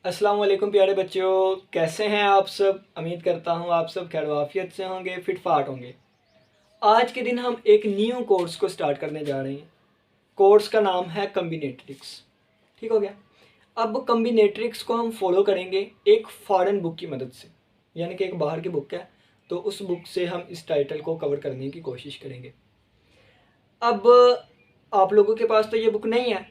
अस्सलाम वालेकुम प्यारे बच्चों, कैसे हैं आप सब। उम्मीद करता हूँ आप सब खैरियत से होंगे, फिट फाट होंगे। आज के दिन हम एक न्यू कोर्स को स्टार्ट करने जा रहे हैं। कोर्स का नाम है कम्बिनेट्रिक्स। ठीक हो गया। अब कम्बिनेट्रिक्स को हम फॉलो करेंगे एक फॉरेन बुक की मदद से, यानी कि एक बाहर की बुक है, तो उस बुक से हम इस टाइटल को कवर करने की कोशिश करेंगे। अब आप लोगों के पास तो ये बुक नहीं है,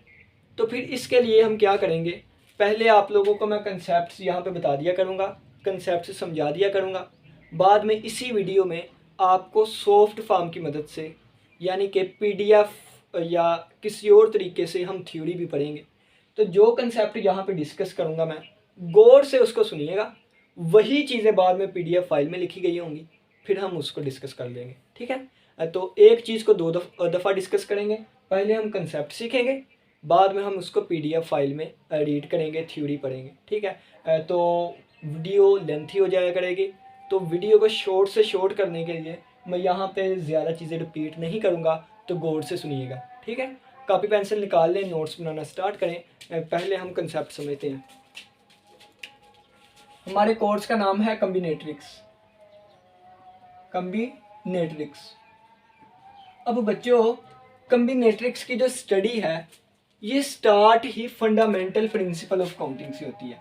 तो फिर इसके लिए हम क्या करेंगे, पहले आप लोगों को मैं कंसेप्ट यहाँ पे बता दिया करूँगा, कंसेप्ट समझा दिया करूँगा। बाद में इसी वीडियो में आपको सॉफ्ट फॉर्म की मदद से, यानी कि पीडीएफ या किसी और तरीके से हम थ्योरी भी पढ़ेंगे। तो जो कंसेप्ट यहाँ पे डिस्कस करूँगा मैं, गौर से उसको सुनिएगा। वही चीज़ें बाद में पीडीएफ फाइल में लिखी गई होंगी, फिर हम उसको डिस्कस कर लेंगे। ठीक है, तो एक चीज़ को दो दफ़ा डिस्कस करेंगे। पहले हम कंसेप्ट सीखेंगे, बाद में हम उसको पीडीएफ फाइल में रीड करेंगे, थ्योरी पढ़ेंगे। ठीक है, तो वीडियो लेंथी हो जाया करेगी, तो वीडियो को शॉर्ट से शॉर्ट करने के लिए मैं यहाँ पे ज़्यादा चीज़ें रिपीट नहीं करूँगा, तो गौर से सुनिएगा। ठीक है, कॉपी पेंसिल निकाल लें, नोट्स बनाना स्टार्ट करें। पहले हम कंसेप्ट समझते हैं। हमारे कोर्स का नाम है कम्बिनेट्रिक्स। कम्बिनेट्रिक्स। अब बच्चों, कम्बिनेट्रिक्स की जो स्टडी है, ये start he fundamental principle of counting से होती है।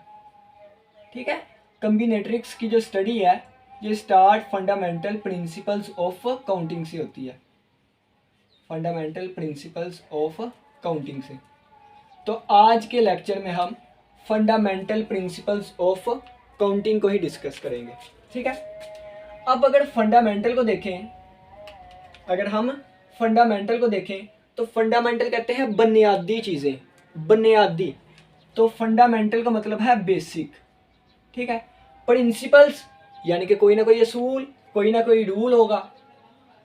ठीक है, कम्बिनेट्रिक्स की जो स्टडी है, ये start fundamental principles of counting से होती है। फंडामेंटल प्रिंसिपल्स ऑफ काउंटिंग से। तो आज के लेक्चर में हम फंडामेंटल प्रिंसिपल्स ऑफ काउंटिंग को ही डिस्कस करेंगे। ठीक है, अब अगर फंडामेंटल को देखें, अगर हम फंडामेंटल को देखें, तो फंडामेंटल कहते हैं बुनियादी चीज़ें, बुनियादी। तो फंडामेंटल का मतलब है बेसिक। ठीक है, प्रिंसिपल्स यानी कि कोई ना कोई असूल, कोई ना कोई रूल होगा।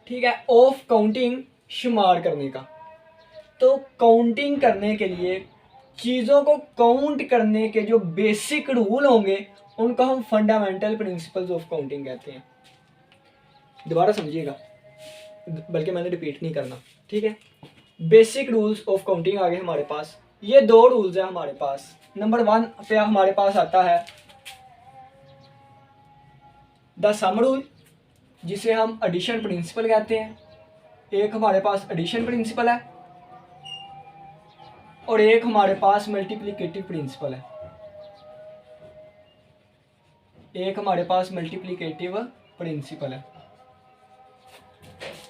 ठीक है, ऑफ काउंटिंग, शुमार करने का। तो काउंटिंग करने के लिए चीज़ों को काउंट करने के जो बेसिक रूल होंगे, उनको हम फंडामेंटल प्रिंसिपल्स ऑफ काउंटिंग कहते हैं। दोबारा समझिएगा, बल्कि मैंने रिपीट नहीं करना। ठीक है, बेसिक रूल्स ऑफ काउंटिंग आ गए हमारे पास। ये दो रूल्स है हमारे पास। नंबर 1 पे हमारे पास आता है द सम रूल, जिसे हम एडिशन प्रिंसिपल कहते हैं। एक हमारे पास एडिशन प्रिंसिपल है और एक हमारे पास मल्टीप्लिकेटिव प्रिंसिपल है। एक हमारे पास मल्टीप्लिकेटिव प्रिंसिपल है।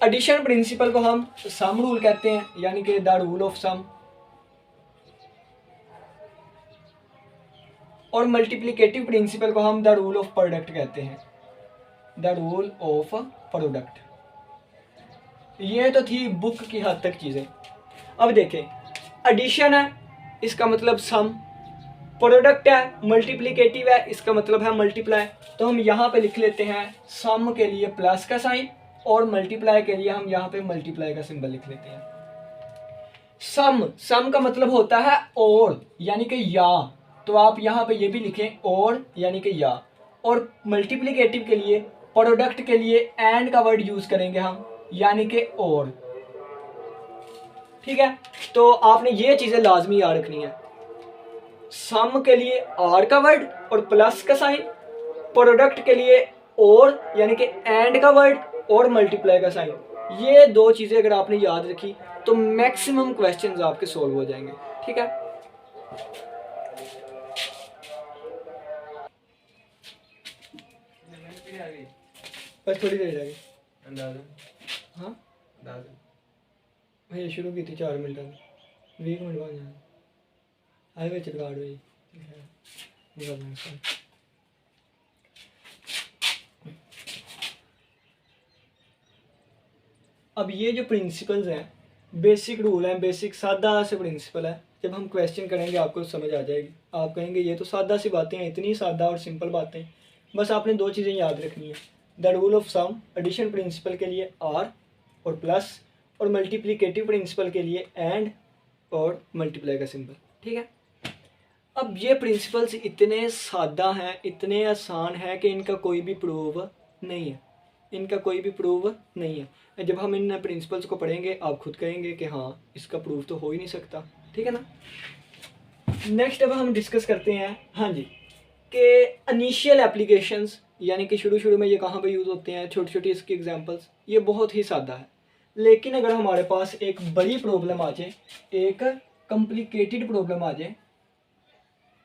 एडिशन प्रिंसिपल को हम सम रूल कहते हैं, यानी कि द रूल ऑफ सम। और मल्टीप्लिकेटिव प्रिंसिपल को हम द रूल ऑफ प्रोडक्ट कहते हैं, द रूल ऑफ प्रोडक्ट। ये तो थी बुक की हद तक चीज़ें। अब देखें, एडिशन है, इसका मतलब सम। प्रोडक्ट है, मल्टीप्लिकेटिव है, इसका मतलब है मल्टीप्लाई। तो हम यहाँ पे लिख लेते हैं सम के लिए प्लस का साइन, और मल्टीप्लाई के लिए हम यहाँ पे मल्टीप्लाई का सिंबल लिख लेते हैं। सम का मतलब होता है और, यानी कि या। तो आप यहाँ पे ये भी लिखें और, यानी कि या। और मल्टीप्लिकेटिव के लिए, प्रोडक्ट के लिए एंड का वर्ड यूज करेंगे हम, यानी कि और। ठीक है, तो आपने ये चीजें लाजमी याद रखनी है। सम के लिए आर का वर्ड और प्लस का साइन, प्रोडक्ट के लिए और, यानी कि एंड का वर्ड और मल्टीप्लाई का साइन। ये दो चीजें अगर आपने याद रखी, तो मैक्सिमम क्वेश्चंस आपके सॉल्व हो जाएंगे। ठीक है, बस थोड़ी देर रह गई। हाँ, ये शुरू की थी 4 मिनट में, 20 मिनट बाद जाना आए हुए चिपकाड़ हुई। अब ये जो प्रिंसिपल्स हैं, बेसिक रूल हैं, बेसिक सादा से प्रिंसिपल है। जब हम क्वेश्चन करेंगे आपको समझ आ जाएगी। आप कहेंगे ये तो सादा सी बातें हैं, इतनी सादा और सिंपल बातें। बस आपने दो चीज़ें याद रखनी है, the rule of sum, addition principle के लिए आर और प्लस, और मल्टीप्लिकेटिव प्रिंसिपल के लिए एंड और मल्टीप्लाई का सिंबल। ठीक है, अब ये प्रिंसिपल्स इतने सादा हैं, इतने आसान हैं कि इनका कोई भी प्रूव नहीं है, इनका कोई भी प्रूव नहीं है। जब हम इन प्रिंसिपल्स को पढ़ेंगे, आप खुद कहेंगे कि हाँ, इसका प्रूव तो हो ही नहीं सकता। ठीक है ना। नेक्स्ट अब हम डिस्कस करते हैं, हाँ जी, कि इनिशियल एप्लीकेशंस, यानी कि शुरू में ये कहाँ पे यूज़ होते हैं, छोटी छोटी इसकी एग्जांपल्स, ये बहुत ही सादा है। लेकिन अगर हमारे पास एक बड़ी प्रॉब्लम आ जाए, एक कॉम्प्लिकेटेड प्रॉब्लम आ जाए,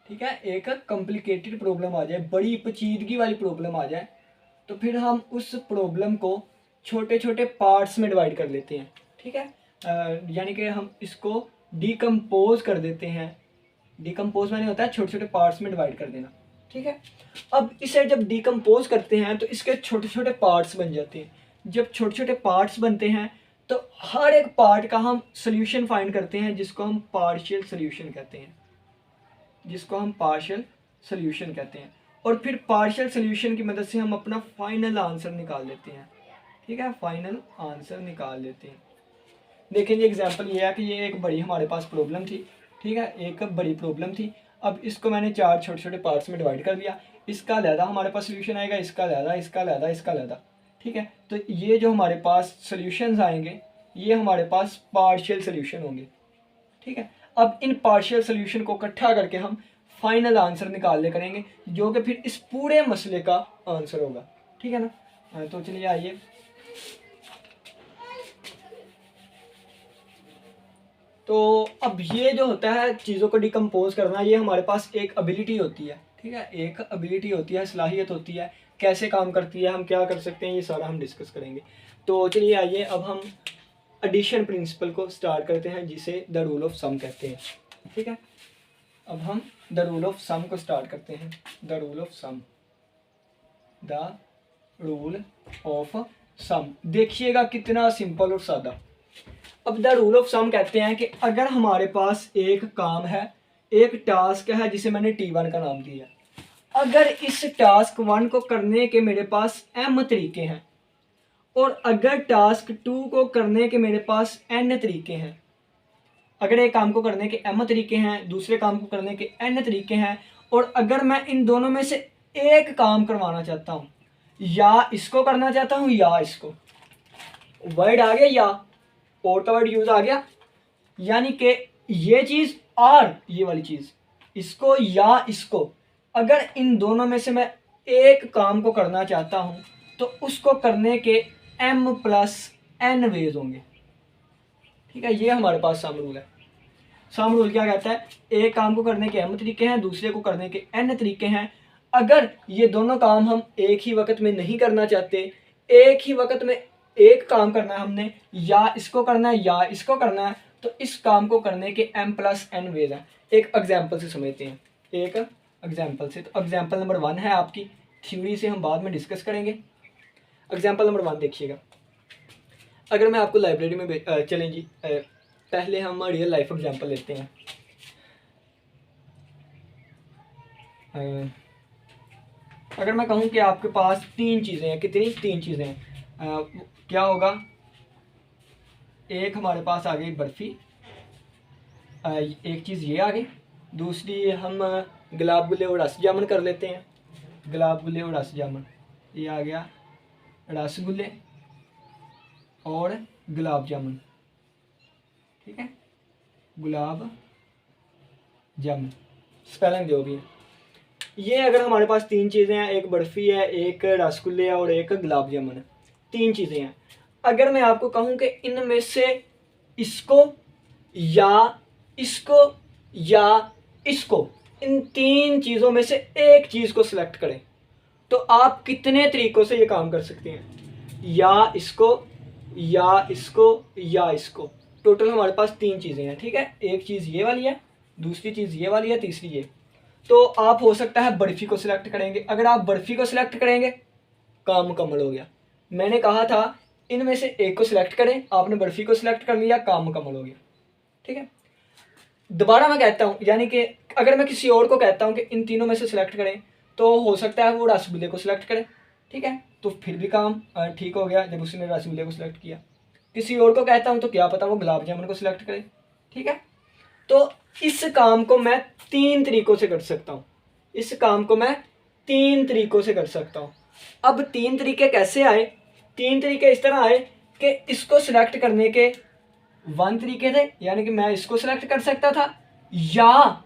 ठीक है, एक कॉम्प्लिकेटेड प्रॉब्लम आ जाए, बड़ी पेचीदगी वाली प्रॉब्लम आ जाए, तो फिर हम उस प्रॉब्लम को छोटे छोटे पार्ट्स में डिवाइड कर लेते हैं, ठीक है। यानी कि हम इसको डिकम्पोज कर देते हैं। डिकम्पोज मैंने होता है छोटे छोटे पार्ट्स में डिवाइड कर देना, ठीक है। अब इसे जब डिकम्पोज करते हैं तो इसके छोटे छोटे पार्ट्स बन जाते हैं। जब छोटे छोटे पार्ट्स बनते हैं तो हर एक पार्ट का हम सोल्यूशन फाइंड करते हैं, जिसको हम पार्शियल सोल्यूशन कहते हैं, जिसको हम पार्शियल सोल्यूशन कहते हैं। और फिर पार्शियल सोल्यूशन की मदद से हम अपना फाइनल आंसर निकाल लेते हैं, ठीक है, फाइनल आंसर निकाल लेते हैं। देखें जी, एग्जांपल ये है कि ये एक बड़ी हमारे पास प्रॉब्लम थी, ठीक है, एक बड़ी प्रॉब्लम थी। अब इसको मैंने 4 छोटे छोटे पार्ट्स में डिवाइड कर दिया। इसका अलहदा हमारे पास सोल्यूशन आएगा, इसका अलहदा, इसका अलहदा, इसका अलहदा, ठीक है। तो ये जो हमारे पास सोल्यूशंस आएंगे, ये हमारे पास पार्शियल सोल्यूशन होंगे, ठीक है। अब इन पार्शियल सोल्यूशन को इकट्ठा करके हम फाइनल आंसर निकाल ले करेंगे, जो कि फिर इस पूरे मसले का आंसर होगा, ठीक है ना। तो चलिए आइए, तो अब ये जो होता है चीज़ों को डिकम्पोज करना, ये हमारे पास एक एबिलिटी होती है, ठीक है, एक एबिलिटी होती है, सलाहियत होती है। कैसे काम करती है, हम क्या कर सकते हैं, ये सारा हम डिस्कस करेंगे। तो चलिए आइए, अब हम एडिशन प्रिंसिपल को स्टार्ट करते हैं, जिसे द रूल ऑफ सम कहते हैं, ठीक है। अब हम द रूल ऑफ सम को स्टार्ट करते हैं। The rule of sum, the rule of sum, देखिएगा कितना सिंपल और सादा। अब द रूल ऑफ सम कहते हैं कि अगर हमारे पास एक काम है, एक टास्क है जिसे मैंने T1 का नाम दिया, अगर इस टास्क 1 को करने के मेरे पास m तरीके हैं और अगर टास्क 2 को करने के मेरे पास n तरीके हैं, अगर एक काम को करने के m तरीके हैं, दूसरे काम को करने के n तरीके हैं, और अगर मैं इन दोनों में से एक काम करवाना चाहता हूँ, या इसको करना चाहता हूँ या इसको, वर्ड आ गया या, और का वर्ड यूज आ गया, यानी कि ये चीज़ और ये वाली चीज़, इसको या इसको, अगर इन दोनों में से मैं एक काम को करना चाहता हूँ तो उसको करने के m+n वेज होंगे, ठीक है। ये हमारे पास सम रूल है। सम रूल क्या कहता है, एक काम को करने के m तरीके हैं, दूसरे को करने के n तरीके हैं। अगर ये दोनों काम हम एक ही वक्त में नहीं करना चाहते, एक ही वक्त में एक काम करना है हमने, या इसको करना है या इसको करना है, तो इस काम को करने के m+n वेज हैं। एक एग्जाम्पल से समझते हैं, एक एग्जाम्पल से। तो एग्जाम्पल नंबर 1 है आपकी, थ्योरी से हम बाद में डिस्कस करेंगे। एग्जाम्पल नंबर 1 देखिएगा, अगर मैं आपको लाइब्रेरी में चलें जी, पहले हम रियल लाइफ एग्जाम्पल लेते हैं। अगर मैं कहूँ कि आपके पास 3 चीज़ें हैं, कितनी 3 चीज़ें हैं, क्या होगा, एक हमारे पास आ गई बर्फ़ी, एक चीज़ ये आ गई, दूसरी हम गुलाब गुल्ले और रस जामुन कर लेते हैं। गुलाब गुल्ले और रस जामुन, ये आ गया रसगुल्ले और गुलाब जामुन, ठीक है, गुलाब जामुन, स्पेलिंग जो भी है। ये अगर हमारे पास 3 चीज़ें हैं, एक बर्फ़ी है, एक रसगुल्ले है और एक गुलाब जामुन है, 3 चीज़ें हैं। अगर मैं आपको कहूँ कि इनमें से इसको या इसको या इसको, इन 3 चीज़ों में से एक चीज़ को सिलेक्ट करें, तो आप कितने तरीक़ों से ये काम कर सकते हैं, या इसको या इसको या इसको। टोटल हमारे पास 3 चीज़ें हैं, ठीक है, एक चीज़ ये वाली है, दूसरी चीज़ ये वाली है, तीसरी ये। तो आप हो सकता है बर्फ़ी को सिलेक्ट करेंगे। अगर आप बर्फ़ी को सिलेक्ट करेंगे, काम मुकम्मल हो गया। मैंने कहा था इनमें से एक को सिलेक्ट करें, आपने बर्फ़ी को सिलेक्ट कर लिया, काम मुकम्मल हो गया, ठीक है। दोबारा मैं कहता हूँ, यानी कि अगर मैं किसी और को कहता हूँ कि इन तीनों में से सिलेक्ट करें, तो हो सकता है वो रसगुल्ले को सिलेक्ट करे, ठीक है, तो फिर भी काम ठीक हो गया जब उसने रसगुल्ले को सिलेक्ट किया। किसी और को कहता हूँ तो क्या पता वो गुलाब जामुन को सिलेक्ट करे, ठीक है। तो इस काम को मैं 3 तरीक़ों से कर सकता हूँ, इस काम को मैं 3 तरीक़ों से कर सकता हूँ। अब 3 तरीके कैसे आए, 3 तरीके इस तरह आए कि इसको सिलेक्ट करने के 1 तरीके थे, यानी कि मैं इसको सिलेक्ट कर सकता था, या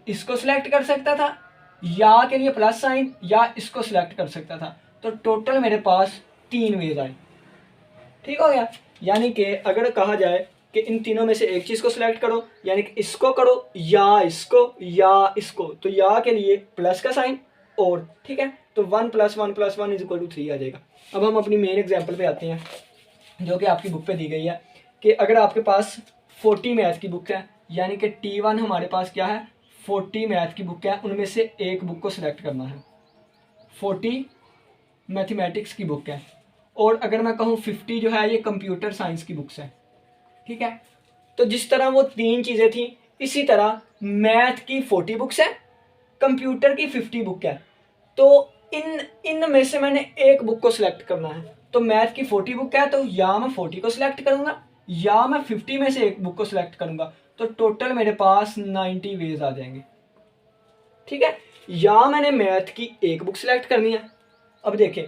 इसको सिलेक्ट कर सकता था, या के लिए प्लस साइन, या इसको सिलेक्ट कर सकता था। तो टोटल मेरे पास 3 वेज आए। ठीक हो गया। यानी कि अगर कहा जाए कि इन तीनों में से एक चीज़ को सिलेक्ट करो, यानी कि इसको करो या इसको या इसको, तो या के लिए प्लस का साइन और, ठीक है, तो 1 + 1 + 1 = 3 आ जाएगा। अब हम अपनी मेन एग्जाम्पल पे आते हैं, जो कि आपकी बुक पे दी गई है कि अगर आपके पास 40 मैथ की बुक है, यानी कि T1 हमारे पास क्या है, 40 मैथ की बुक है, उनमें से एक बुक को सिलेक्ट करना है। 40 मैथमेटिक्स की बुक है, और अगर मैं कहूँ 50 जो है ये कंप्यूटर साइंस की बुक्स है। ठीक है, तो जिस तरह वो 3 चीज़ें थी, इसी तरह मैथ की 40 बुक्स है, कंप्यूटर की 50 बुक है। तो इन में से मैंने एक बुक को सिलेक्ट करना है। तो मैथ की 40 बुक है, तो या मैं 40 को सिलेक्ट करूंगा या मैं 50 में से एक बुक को सिलेक्ट करूंगा। तो टोटल मेरे पास 90 वेज आ जाएंगे। ठीक है, या मैंने मैथ की एक बुक सिलेक्ट करनी है। अब देखें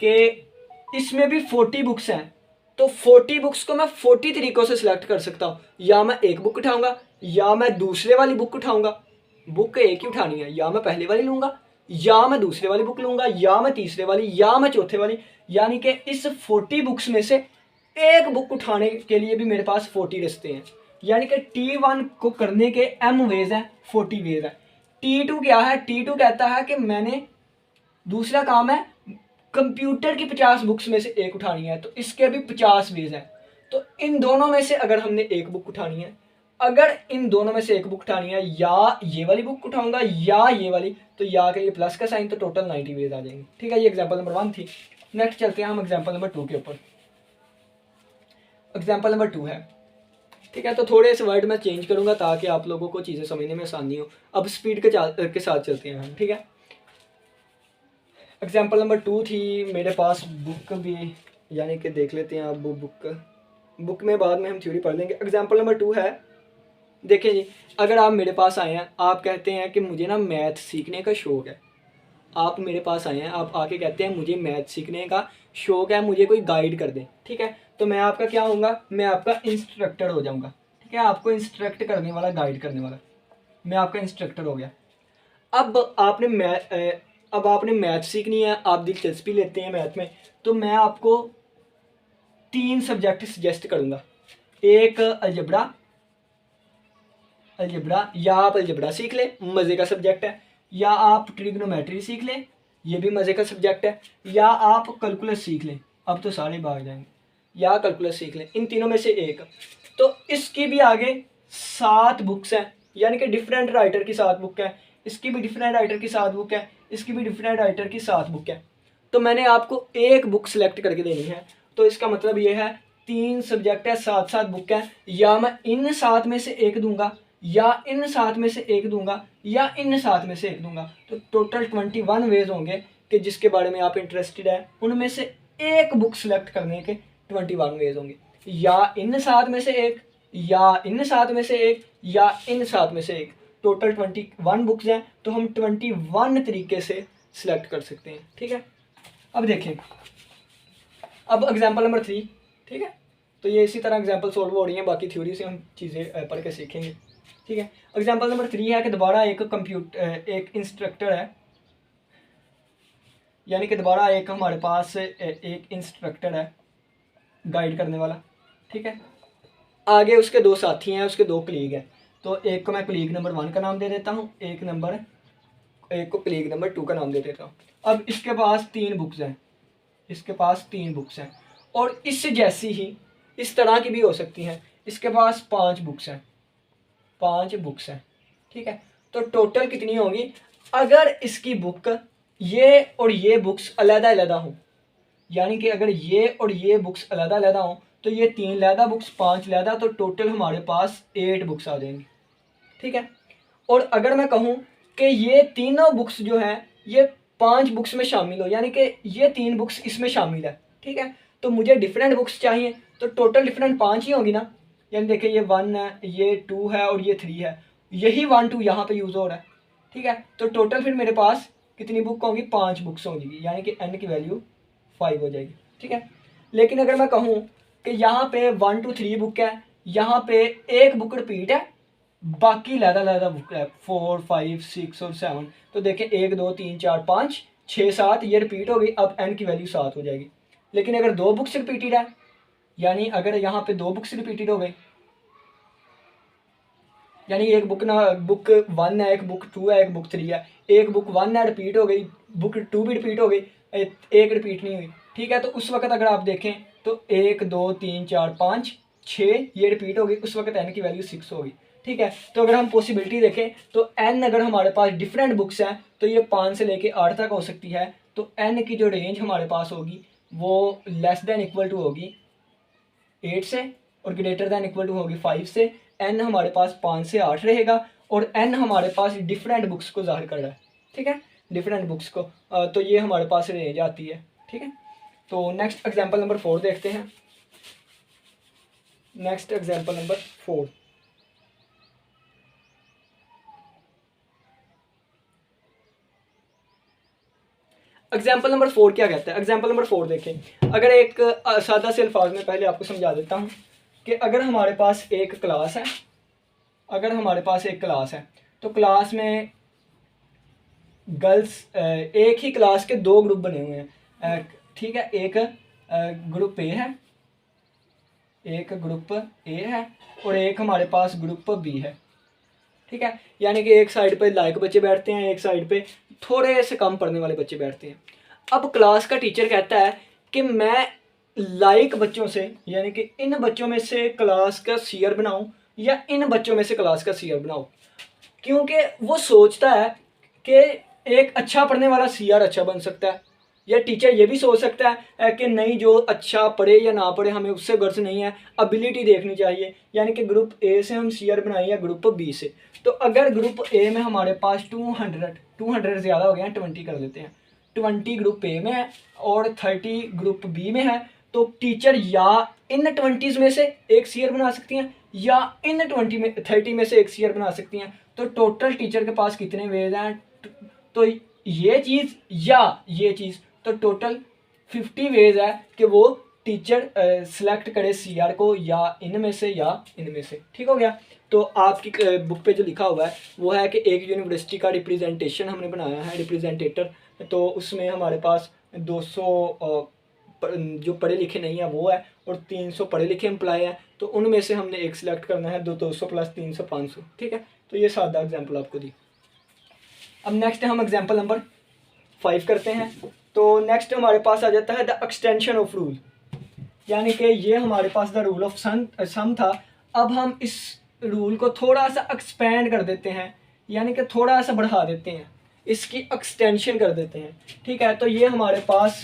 कि इसमें भी 40 बुक्स हैं, तो 40 बुक्स को मैं 40 तरीकों से सिलेक्ट कर सकता हूँ। या मैं एक बुक उठाऊंगा, या मैं दूसरे वाली बुक उठाऊंगा। बुक एक ही उठानी है, या मैं पहले वाली लूंगा, या मैं दूसरे वाली बुक लूंगा, या मैं तीसरे वाली, या मैं चौथे वाली। यानी कि इस 40 बुक्स में से एक बुक उठाने के लिए भी मेरे पास 40 रास्ते हैं। यानी कि T1 को करने के M वेज हैं, 40 वेज है। T2 क्या है, T2 कहता है कि मैंने दूसरा काम है कंप्यूटर की 50 बुक्स में से एक उठानी है, तो इसके भी 50 वेज हैं। तो इन दोनों में से अगर हमने एक बुक उठानी है, अगर इन दोनों में से एक बुक उठानी है, या ये वाली बुक उठाऊंगा या ये वाली, तो या के लिए प्लस का साइन, तो टोटल 90 वेज आ जाएंगे। ठीक है, ये एग्जांपल नंबर 1 थी। नेक्स्ट चलते हैं हम एग्जांपल नंबर 2 के ऊपर। एग्जांपल नंबर 2 है, ठीक है, तो थोड़े से वर्ड मैं चेंज करूंगा ताकि आप लोगों को चीज़ें समझने में आसानी हो। अब स्पीड के साथ चलते हैं हम। ठीक है, एग्जाम्पल नंबर 2 थी मेरे पास बुक भी, यानी कि देख लेते हैं अब बुक में बाद में हम थ्योरी पढ़ लेंगे। एग्जाम्पल नंबर 2 है, देखिए जी, अगर आप मेरे पास आए हैं, आप कहते हैं कि मुझे ना मैथ सीखने का शौक़ है। आप मेरे पास आए हैं, आप आके कहते हैं मुझे मैथ सीखने का शौक़ है, मुझे कोई गाइड कर दे। ठीक है, तो मैं आपका क्या होऊंगा, मैं आपका इंस्ट्रक्टर हो जाऊंगा। ठीक है, आपको इंस्ट्रक्ट करने वाला, गाइड करने वाला, मैं आपका इंस्ट्रक्टर हो गया। अब आपने मैथ सीखनी है, आप दिलचस्पी लेते हैं मैथ में, तो मैं आपको 3 सब्जेक्ट सजेस्ट करूंगा। एक अलजबरा, या आप अलजबरा सीख ले, मज़े का सब्जेक्ट है, या आप ट्रिग्नोमेट्री सीख लें, ये भी मज़े का सब्जेक्ट है, या आप कैलकुलस सीख लें, अब तो सारे भाग जाएंगे, या कैलकुलस सीख लें, इन तीनों में से एक। तो इसकी भी आगे 7 बुक्स हैं, यानी कि डिफरेंट राइटर की 7 बुक है, इसकी भी डिफरेंट राइटर की 7 बुक है, इसकी भी डिफरेंट राइटर की 7 बुक है। तो मैंने आपको एक बुक सेलेक्ट करके देनी है, तो इसका मतलब ये है 3 सब्जेक्ट है, 7 बुक है, या मैं इन 7 में से एक दूंगा, या इन 7 में से एक दूंगा, या इन 7 में से एक दूंगा। तो टोटल 21 वेज होंगे कि जिसके बारे में आप इंटरेस्टेड है, उनमें से एक बुक सेलेक्ट करने के 21 वेज होंगे, या इन 7 में से एक, या इन 7 में से एक, या इन 7 में से एक। टोटल 21 बुक्स हैं, तो हम 21 तरीके से सिलेक्ट कर सकते हैं। ठीक है, अब देखें, अब एग्जाम्पल नंबर 3। ठीक है, तो ये इसी तरह एग्जाम्पल सॉल्व हो रही हैं, बाकी थ्योरी से हम चीज़ें पढ़ के सीखेंगे। ठीक है, एग्जाम्पल नंबर 3 है कि दोबारा एक इंस्ट्रक्टर है, यानी कि दोबारा एक हमारे पास एक इंस्ट्रक्टर है, गाइड करने वाला। ठीक है, आगे उसके 2 साथी हैं, उसके 2 कलीग हैं। तो एक को मैं कलीग नंबर 1 का नाम दे देता हूँ, एक को कलीग नंबर 2 का नाम दे देता हूँ। अब इसके पास 3 बुक्स हैं, इसके पास 3 बुक्स हैं, और इससे जैसी ही इस तरह की भी हो सकती हैं। इसके पास 5 बुक्स हैं, 5 बुक्स हैं। ठीक है, तो टोटल कितनी होगी, अगर इसकी बुक ये और ये बुक्स अलग-अलग हों, यानी कि अगर ये और ये बुक्स अलग-अलग हों, तो ये 3 अलग बुक्स, 5 अलग, तो टोटल हमारे पास 8 बुक्स आ जाएंगी। ठीक है, और अगर मैं कहूँ कि ये तीनों बुक्स जो हैं ये 5 बुक्स में शामिल हो, यानी कि ये 3 बुक्स इसमें शामिल है। ठीक है, तो मुझे डिफरेंट बुक्स चाहिए, तो टोटल डिफरेंट 5 ही होगी ना। यानी देखिए, ये 1 है, ये 2 है, और ये 3 है, यही 1 2 यहाँ पे यूज़ हो रहा है। ठीक है, तो टोटल फिर मेरे पास कितनी बुक होंगी, 5 बुक्स होंगी, यानी कि n की वैल्यू 5 हो जाएगी। ठीक है, लेकिन अगर मैं कहूँ कि यहाँ पे 1 2 3 बुक है, यहाँ पे एक बुक रिपीट है, बाकी लहदा बुक है 4, 5, 6 और 7। तो देखें 1, 2, 3, 4, 5, 6, 7 ये रिपीट हो गई। अब n की वैल्यू 7 हो जाएगी। लेकिन अगर 2 बुक्स रिपीटेड है, यानी अगर यहाँ पे 2 बुक्स रिपीटेड हो गई, यानी एक बुक 1 है, एक बुक 2 है, एक बुक 3 है, एक बुक 1 है रिपीट हो गई, बुक 2 भी रिपीट हो गई, एक रिपीट नहीं हुई, ठीक है। तो उस वक्त अगर आप देखें तो 1, 2, 3, 4, 5, 6 ये रिपीट हो गई, उस वक्त n की वैल्यू 6 होगी, ठीक है। तो अगर हम पॉसिबिलिटी देखें तो n अगर हमारे पास डिफरेंट बुक्स हैं तो ये 5 से लेके 8 तक हो सकती है। तो n की जो रेंज हमारे पास होगी वो लेस देन इक्वल टू होगी 8 से और ग्रेटर दैन इक्वल टू होगी 5 से। n हमारे पास 5 से 8 रहेगा और n हमारे पास डिफरेंट बुक्स को जाहिर कर रहा है, ठीक है, डिफरेंट बुक्स को। तो ये हमारे पास रेंज आती है, ठीक है। तो नेक्स्ट एग्जांपल नंबर 4 देखते हैं। Next example number 4। Example number 4 क्या कहता है? एग्जाम्पल नंबर 4 देखें। अगर एक सादा से अल्फाज में पहले आपको समझा देता हूँ कि अगर हमारे पास एक क्लास है, अगर हमारे पास एक क्लास है तो क्लास में गर्ल्स, एक ही क्लास के 2 ग्रुप बने हुए हैं, ठीक है। एक ग्रुप ए है, एक ग्रुप ए है और एक हमारे पास ग्रुप बी है, ठीक है। यानी कि एक साइड पे लायक बच्चे बैठते हैं, एक साइड पे थोड़े से कम पढ़ने वाले बच्चे बैठते हैं। अब क्लास का टीचर कहता है कि मैं लायक बच्चों से, यानी कि इन बच्चों में से क्लास का सीयर बनाऊं या इन बच्चों में से क्लास का सीयर बनाऊं, क्योंकि वो सोचता है कि एक अच्छा पढ़ने वाला सीआर अच्छा बन सकता है, या टीचर ये भी सोच सकता है कि नहीं जो अच्छा पढ़े या ना पढ़े हमें उससे गर्ज नहीं है, एबिलिटी देखनी चाहिए, यानी कि ग्रुप ए से हम सीआर बनाएं या ग्रुप बी से। तो अगर ग्रुप ए में हमारे पास 200 ज़्यादा हो गए हैं, 20 कर लेते हैं, 20 ग्रुप ए में है और 30 ग्रुप बी में है, तो टीचर या इन 20 में से एक सीआर बना सकती हैं या इन 30 में से एक सीआर बना सकती हैं। तो टोटल टीचर के पास कितने वेज हैं? तो ये चीज़ या ये चीज़, तो टोटल 50 वेज है कि वो टीचर सिलेक्ट करे सीआर को या इनमें से या इनमें से, ठीक हो गया। तो आपकी बुक पे जो लिखा हुआ है वो है कि एक यूनिवर्सिटी का रिप्रेजेंटेशन हमने बनाया है, रिप्रेजेंटेटर। तो उसमें हमारे पास 200 जो पढ़े लिखे नहीं है वो है और 300 पढ़े लिखे एम्प्लॉय हैं। तो उनमें से हमने एक सिलेक्ट करना है, 200 प्लस 300 500, ठीक है। तो ये सादा एग्जाम्पल आपको दी। अब नेक्स्ट हम एग्जाम्पल नंबर 5 करते हैं। तो नेक्स्ट हमारे पास आ जाता है द एक्सटेंशन ऑफ रूल, यानी कि ये हमारे पास द रूल ऑफ सम था। अब हम इस रूल को थोड़ा सा एक्सपेंड कर देते हैं, यानी कि थोड़ा सा बढ़ा देते हैं, इसकी एक्सटेंशन कर देते हैं, ठीक है। तो ये हमारे पास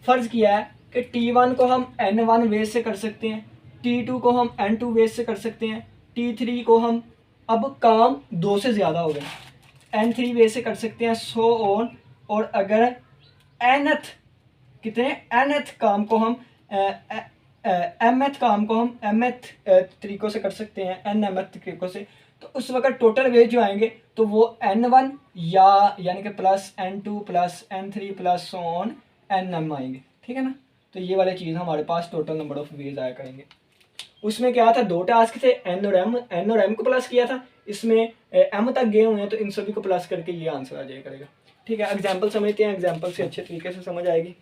फ़र्ज़ किया है कि T1 को हम N1 वेज से कर सकते हैं, T2 को हम N2 वेज से कर सकते हैं, T3 को हम, अब काम 2 से ज़्यादा हो गए, N3 वेज से कर सकते हैं, सो ऑन। और अगर nth कितने nth काम को हम mth काम को हम mth तरीक़ों से कर सकते हैं, nmth तरीक़ों से। तो उस वक्त टोटल वेज जो आएंगे तो वो N1 या यानी कि plus N2 plus N3 plus so on nm आएंगे, ठीक है ना। तो ये वाली चीज़ हमारे पास टोटल नंबर ऑफ वेज आया करेंगे। उसमें क्या था, 2 टास्क थे, n और m को प्लस किया था, इसमें m तक गए हुए हैं तो इन सभी को प्लस करके ये आंसर आ जाया करेगा, ठीक है। एग्जाम्पल समझते हैं, एग्जाम्पल से अच्छे तरीके से समझ आएगी।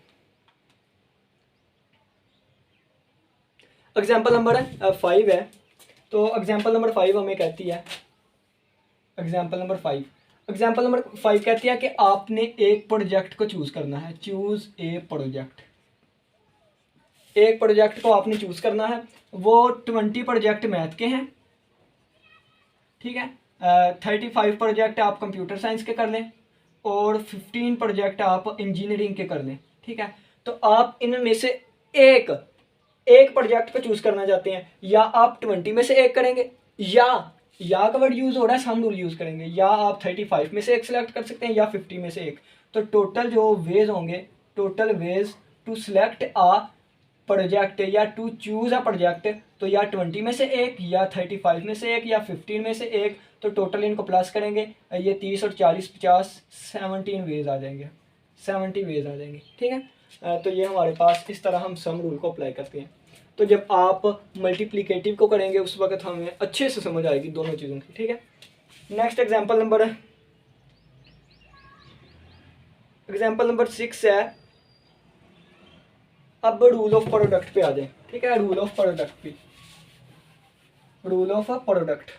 एग्जाम्पल नंबर 5 है। तो एग्जाम्पल नंबर 5 हमें कहती है, एग्जाम्पल नंबर 5 कहती है कि आपने एक प्रोजेक्ट को चूज़ करना है, चूज़ ए प्रोजेक्ट। एक प्रोजेक्ट को आपने चूज़ करना है, वो 20 प्रोजेक्ट मैथ के हैं, ठीक है। 35 प्रोजेक्ट आप कंप्यूटर साइंस के कर लें और 15 प्रोजेक्ट आप इंजीनियरिंग के कर लें, ठीक है। तो आप इनमें से एक प्रोजेक्ट को चूज़ करना चाहते हैं, या आप 20 में से एक करेंगे, या का वर्ड यूज़ हो रहा है, सम रूल यूज़ करेंगे, या आप 35 में से एक सिलेक्ट कर सकते हैं या 50 में से एक। तो टोटल जो वेज होंगे, total ways to select a project या टू चूज़ अ प्रोजेक्ट, तो या 20 में से एक या 35 में से एक या 15 में से एक। तो टोटल इनको प्लस करेंगे, ये 30 और 40 50 17 वेज आ जाएंगे, 70 वेज आ जाएंगे, ठीक है। तो ये हमारे पास इस तरह हम सम रूल को अप्लाई करते हैं। तो जब आप मल्टीप्लिकेटिव को करेंगे उस वक्त हमें अच्छे से समझ आएगी दोनों चीज़ों की, ठीक है। नेक्स्ट एग्जांपल नंबर 6 है। अब रूल ऑफ प्रोडक्ट पे आ जाए, ठीक है। रूल ऑफ प्रोडक्ट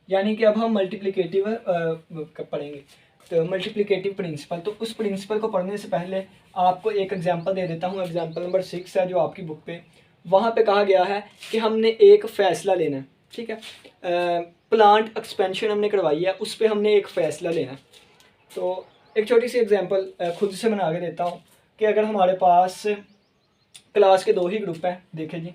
यानी कि अब हम मल्टीप्लिकेटिव पढ़ेंगे, तो मल्टीप्लिकेटिव प्रिंसिपल। तो उस प्रिंसिपल को पढ़ने से पहले आपको एक एग्जांपल दे देता हूँ। एग्जांपल नंबर 6 है जो आपकी बुक पे, वहाँ पे कहा गया है कि हमने एक फ़ैसला लेना है, ठीक है। प्लांट एक्सपेंशन हमने करवाई है, उस पर हमने एक फ़ैसला लेना है। तो एक छोटी सी एग्जांपल खुद से बना के देता हूँ कि अगर हमारे पास क्लास के 2 ही ग्रुप हैं, देखें जी,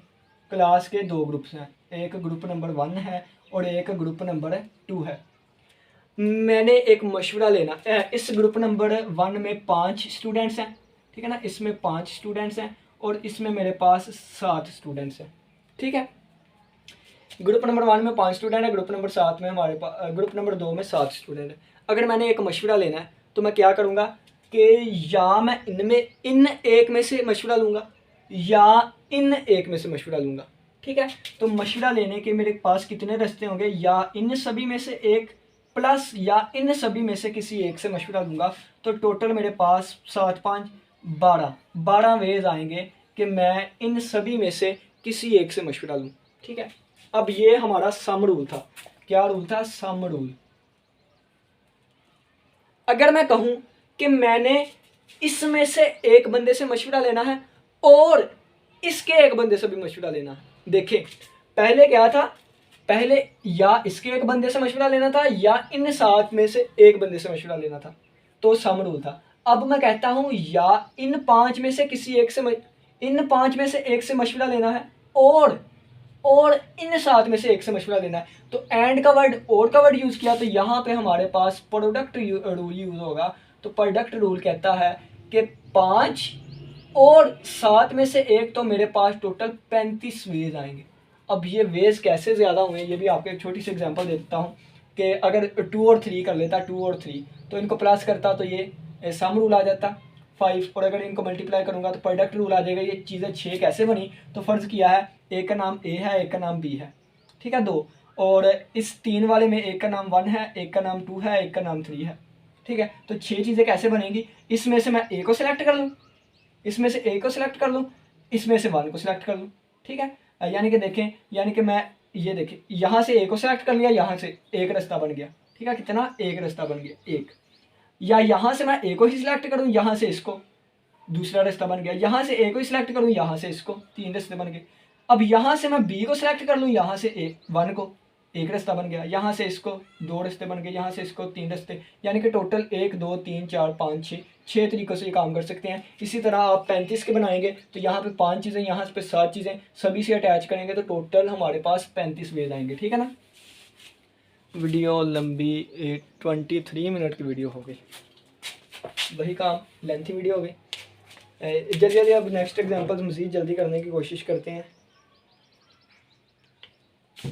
क्लास के 2 ग्रुप्स हैं, एक ग्रुप नंबर 1 है और एक ग्रुप नंबर 2 है। मैंने एक मशवरा लेना, इस ग्रुप नंबर 1 में 5 स्टूडेंट्स हैं, ठीक है ना, इसमें 5 स्टूडेंट्स हैं और इसमें मेरे पास 7 स्टूडेंट्स हैं, ठीक है। ग्रुप नंबर 1 में 5 स्टूडेंट है, ग्रुप नंबर 7 में हमारे पास, ग्रुप नंबर 2 में 7 स्टूडेंट है। अगर मैंने एक मशवरा लेना है तो मैं क्या करूँगा कि या मैं इन एक में से मशवरा लूँगा या इन एक में से मशवरा लूँगा, ठीक है। तो मशवरा लेने के मेरे पास कितने रास्ते होंगे, या इन सभी में से एक प्लस या इन सभी में से किसी एक से मशवरा लूँगा। तो टोटल मेरे पास 7 5 12 वेज आएंगे कि मैं इन सभी में से किसी एक से मशवरा लूँ, ठीक है। अब ये हमारा सम रूल था। क्या रूल था? Sum rule. अगर मैं कहूं कि मैंने इसमें से एक बंदे से मशवरा लेना है और इसके एक बंदे से भी मशवरा लेना है, देखें पहले क्या था, पहले या इसके एक बंदे से मशवरा लेना था या इन 7 में से एक बंदे से मशवरा लेना था, तो सम रूल था। अब मैं कहता हूं या इन 5 में से किसी एक से इन 5 में से एक से मशवरा लेना है और इन 7 में से एक से मशवरा लेना है। तो एंड का वर्ड और का वर्ड यूज़ किया, तो यहाँ पे हमारे पास प्रोडक्ट रूल यूज़ होगा। तो प्रोडक्ट रूल कहता है कि 5 और 7 में से एक, तो मेरे पास टोटल 35 वेज आएंगे। अब ये वेज कैसे ज़्यादा हुए ये भी आपको एक छोटी सी एग्जांपल देता हूँ कि अगर 2 और 3 कर लेता, 2 और 3 तो इनको प्लस करता तो ये सम रूल आ जाता 5, और अगर इनको मल्टीप्लाई करूँगा तो प्रोडक्ट रूल आ जाएगा। ये चीज़ें 6 कैसे बनी, तो फ़र्ज़ किया है एक का नाम ए है, एक का नाम बी है, ठीक है, 2, और इस 3 वाले में एक का नाम 1 है, एक का नाम 2 है, एक का नाम 3 है, ठीक है। तो 6 चीज़ें कैसे बनेंगी, इसमें से मैं ए को सिलेक्ट कर लूँ, इसमें से ए को सिलेक्ट कर लूँ, इसमें से 1 को सिलेक्ट कर लूँ, ठीक है। यानी कि देखें, यानी कि मैं ये देखें यहाँ से ए को सिलेक्ट कर लिया, यहाँ से एक रास्ता बन गया, ठीक है, कितना, एक रास्ता बन गया, एक। या यहाँ से मैं ए को ही सिलेक्ट करूँ, यहाँ से इसको, दूसरा रास्ता बन गया। यहाँ से ए को सिलेक्ट करूँ, यहाँ से इसको, 3 रास्ते बन गए। अब यहाँ से मैं बी को सिलेक्ट कर लूँ, यहाँ से 1 को, एक रास्ता बन गया। यहाँ से इसको 2 रास्ते बन गए, यहाँ से इसको 3 रास्ते, यानी कि टोटल 1 2 3 4 5 6 तरीक़ों से ये काम कर सकते हैं। इसी तरह आप 35 के बनाएंगे तो यहाँ पे 5 चीज़ें, यहाँ पे 7 चीज़ें, सभी से अटैच करेंगे तो टोटल हमारे पास 35 वेज आएंगे, ठीक है ना। वीडियो लंबी 23 मिनट की वीडियो हो गई, वही काम लेंथी वीडियो हो गई। जल्दी जल्दी अब नेक्स्ट एग्जांपल्स मज़ीद जल्दी करने की कोशिश करते हैं।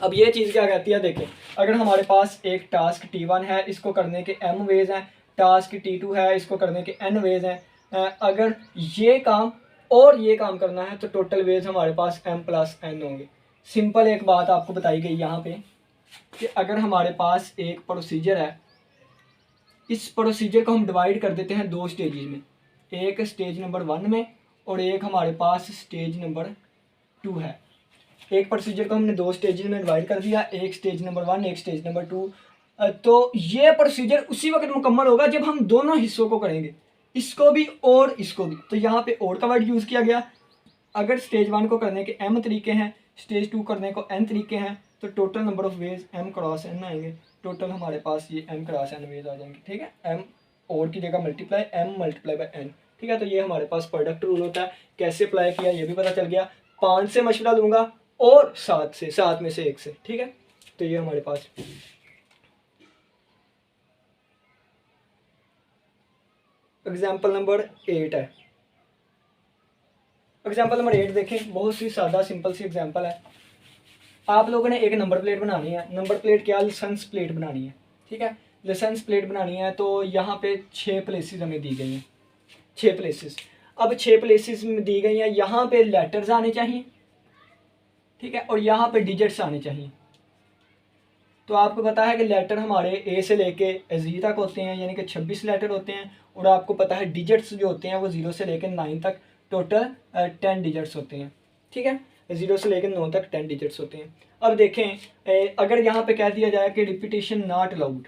अब ये चीज़ क्या कहती है, देखें अगर हमारे पास एक टास्क T1 है, इसको करने के m वेज हैं, टास्क T2 है, इसको करने के n वेज हैं। अगर ये काम और ये काम करना है तो टोटल वेज हमारे पास m + n होंगे। सिंपल एक बात आपको बताई गई यहाँ पे कि अगर हमारे पास एक प्रोसीजर है, इस प्रोसीजर को हम डिवाइड कर देते हैं 2 स्टेजेस में, एक स्टेज नंबर 1 में और एक हमारे पास स्टेज नंबर 2 है। एक प्रोसीजर को हमने 2 स्टेजेस में डिवाइड कर दिया, एक स्टेज नंबर 1, एक स्टेज नंबर 2। तो ये प्रोसीजर उसी वक्त मुकम्मल होगा जब हम दोनों हिस्सों को करेंगे, इसको भी और इसको भी। तो यहाँ पे और का वर्ड यूज़ किया गया। अगर स्टेज 1 को करने के m तरीके हैं, स्टेज 2 करने को n तरीके हैं, तो total number of ways m cross n आएंगे। टोटल हमारे पास ये m क्रॉस n वेज आ जाएंगे, ठीक है। m और की जगह multiply m multiply by n, ठीक है। तो ये हमारे पास प्रोडक्ट रूल होता है। कैसे अप्लाई किया ये भी पता चल गया। 5 से मशवरा लूँगा और 7 में से एक से, ठीक है। तो ये हमारे पास एग्जाम्पल नंबर 8 है। एग्जाम्पल नंबर 8 देखें, बहुत सी सादा सिंपल सी एग्जाम्पल है। आप लोगों ने एक नंबर प्लेट बनानी है। नंबर प्लेट क्या, लाइसेंस प्लेट बनानी है, ठीक है। लाइसेंस प्लेट बनानी है तो यहाँ पे 6 प्लेसेस हमें दी गई हैं, 6 प्लेसेस। अब 6 प्लेसेस में दी गई हैं, यहाँ पे लेटर्स आने चाहिए, ठीक है, और यहाँ पे डिजिट्स आने चाहिए। तो आपको पता है कि लेटर हमारे ए से लेके जी तक होते हैं, यानी कि 26 लेटर होते हैं, और आपको पता है डिजिट्स जो होते हैं वो 0 से लेकर 9 तक टोटल 10 डिजिट्स होते हैं, ठीक है, 0 से लेकर 9 तक 10 डिजिट्स होते हैं। अब देखें अगर यहाँ पे कह दिया जाए कि repetition not allowed,